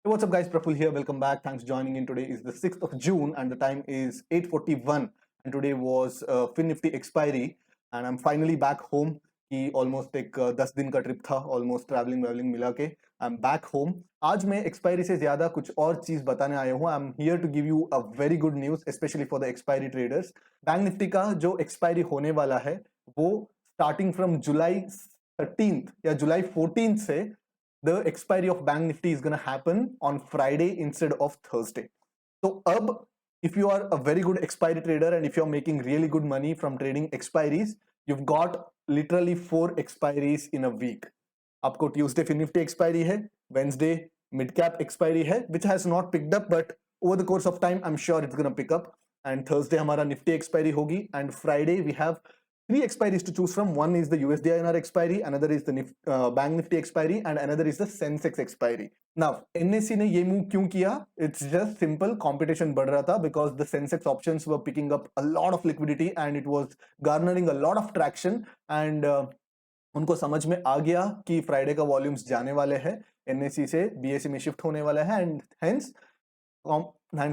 Hey, what's up guys, Praful here, welcome back. Thanks for joining in. Today is the 6th of June and the time is 8:41 and today was Fin Nifty expiry and I'm finally back home. कि almost एक 10 दिन का trip था, almost traveling मिला के I'm back home. आज मैं expiry से ज़्यादा कुछ और चीज़ बताने आया हूँ. I'm here to give you a very good news, especially for the expiry traders. Bank Nifty का जो expiry होने वाला है वो starting from July 13th या July 14th से the expiry of Bank Nifty is going to happen on Friday instead of Thursday. So, if you are a very good expiry trader and if you're making really good money from trading expiries, you've got literally 4 expiries in a week. आपको Tuesday Fin Nifty expiry है, Wednesday mid cap expiry है, which has not picked up, but over the course of time, I'm sure it's going to pick up. And Thursday हमारा Nifty expiry होगी, and Friday we have 3 expiries to choose from. One is the USD INR expiry, another is the Bank Nifty expiry, and another is the Sensex expiry. Now, NSE ने ये move क्यों किया? It's just simple, competition बढ़ रहा था because the Sensex options were picking up a lot of liquidity and it was garnering a lot of traction and उनको समझ में आ गया कि फ्राइडे का वॉल्यूम्स जाने वाले हैं, NSE से BSE में शिफ्ट होने वाला है एंड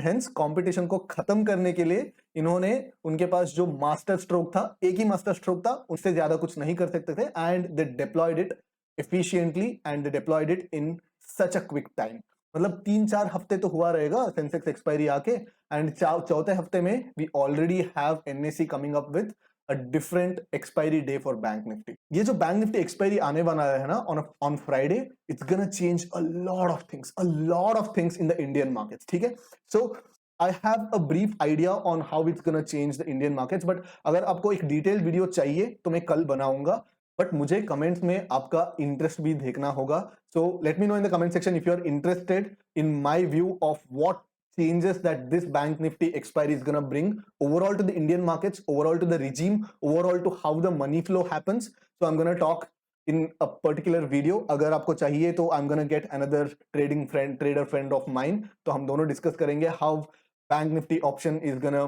हेंस कंपटीशन को खत्म करने के लिए इन्होंने उनके पास जो मास्टर स्ट्रोक था, एक ही मास्टर स्ट्रोक था, उससे ज्यादा कुछ नहीं कर सकते थे and they deployed it efficiently and they deployed it in such a quick time. मतलब 3-4 हफ्ते तो हुआ रहेगा सेंसेक्स एक्सपायरी आके एंड चौथे हफ्ते में we already have NSE coming up with a different expiry day for Bank Nifty. ये जो Bank Nifty expiry आने वाला है ना on Friday, it's gonna change a lot of things in the Indian markets. ठीक है? So I have a brief idea on how it's gonna change the Indian markets. But अगर आपको एक detailed video चाहिए तो मैं कल बनाऊंगा. But मुझे comments में आपका interest भी देखना होगा. So let me know in the comment section if you are interested in my view of what changes that this Bank Nifty expiry is going to bring overall to the Indian markets, overall to the regime, overall to how the money flow happens. So I'm going to talk in a particular video. अगर आपको चाहिए तो I'm going to get another trader friend of mine. तो हम दोनों discuss करेंगे how Bank Nifty option is going to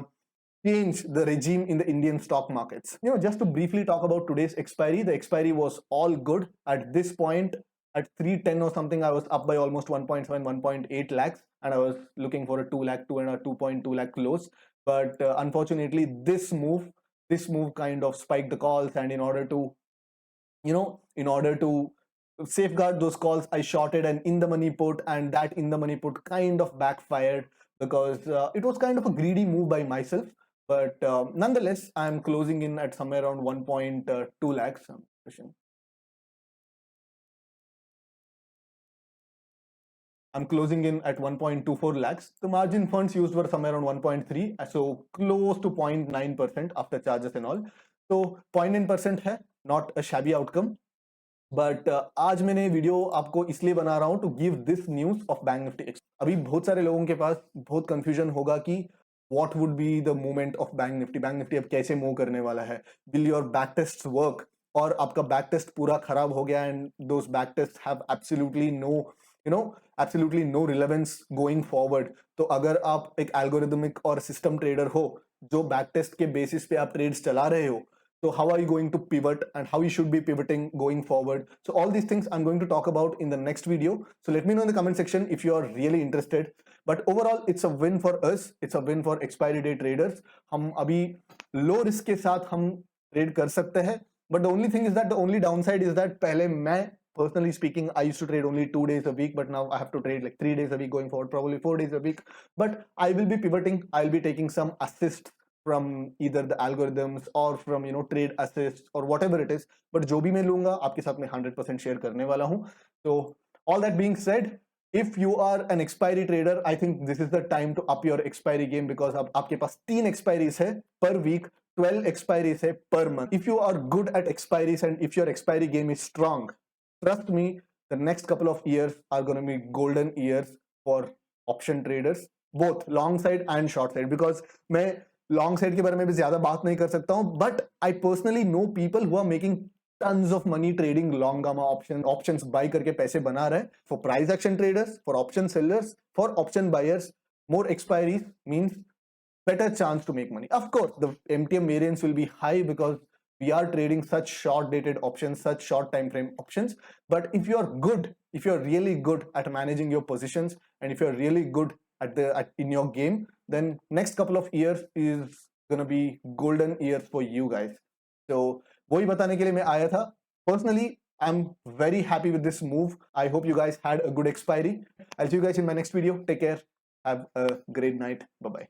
change the regime in the Indian stock markets. Just to briefly talk about today's expiry, the expiry was all good. At this point, at 310 or something, I was up by almost 1.7, 1.8 lakhs, and I was looking for a 2 lakh, 2.2 lakh close. But unfortunately, this move kind of spiked the calls, and in order to safeguard those calls, I shorted an in the money put, and that in the money put kind of backfired because it was kind of a greedy move by myself. But nonetheless, I'm closing in at somewhere around 1.2 lakhs. I'm closing in at 1.24 lakhs. The margin funds used were somewhere around 1.3, so close to 0.9% after charges and all. So 0.9% है, not a shabby outcome. But आज मैंने video आपको इसलिए बना रहा हूँ to give this news of Bank Nifty. अभी बहुत सारे लोगों के पास बहुत confusion होगा कि what would be the movement of Bank Nifty? Bank Nifty अब कैसे मूव करने वाला है? Will your back tests work? और आपका बैक टेस्ट पूरा खराब हो गया and those back tests have absolutely no relevance going forward. तो अगर आप एक algorithmic और system trader हो जो बैक टेस्ट के बेसिस पे आप ट्रेड्स चला रहे हो, so how are you going to pivot and how you should be pivoting going forward? So all these things I'm going to talk about in the next video. So let me know in the comment section if you are really interested. But overall, it's a win for us. It's a win for expiry day traders. हम अभी low risk के साथ हम trade कर सकते हैं. But the only thing is that the only downside is that पहले मैं personally speaking, I used to trade only 2 days a week, but now I have to trade like 3 days a week going forward, probably 4 days a week. But I will be pivoting. I'll be taking some assist from either the algorithms or from trade assists or whatever it is. But जो भी मैं लूंगा आपके साथ में 100% share करने वाला हूँ. So all that being said, if you are an expiry trader, I think this is the time to up your expiry game because अब आपके पास 3 expiries है per week, 12 expiries है per month. If you are good at expiries and if your expiry game is strong, trust me, the next couple of years are going to be golden years for option traders, both long side and short side. Because मैं long side के बारे में भी ज्यादा बात नहीं कर सकता हूँ, but I personally know people who are making tons of money trading long gamma options buy करके पैसे बना रहे. For price action traders, for option sellers, for option buyers, more expiries means better chance to make money. Of course, the MTM variance will be high because we are trading such short dated options, such short time frame options. But if you're good, if you're really good at managing your positions, and if you're really good in your game, then next couple of years is gonna be golden years for you guys. So वही बताने के लिए मैं आया था. Personally, I'm very happy with this move. I hope you guys had a good expiry. I'll see you guys in my next video. Take care. Have a great night. Bye bye.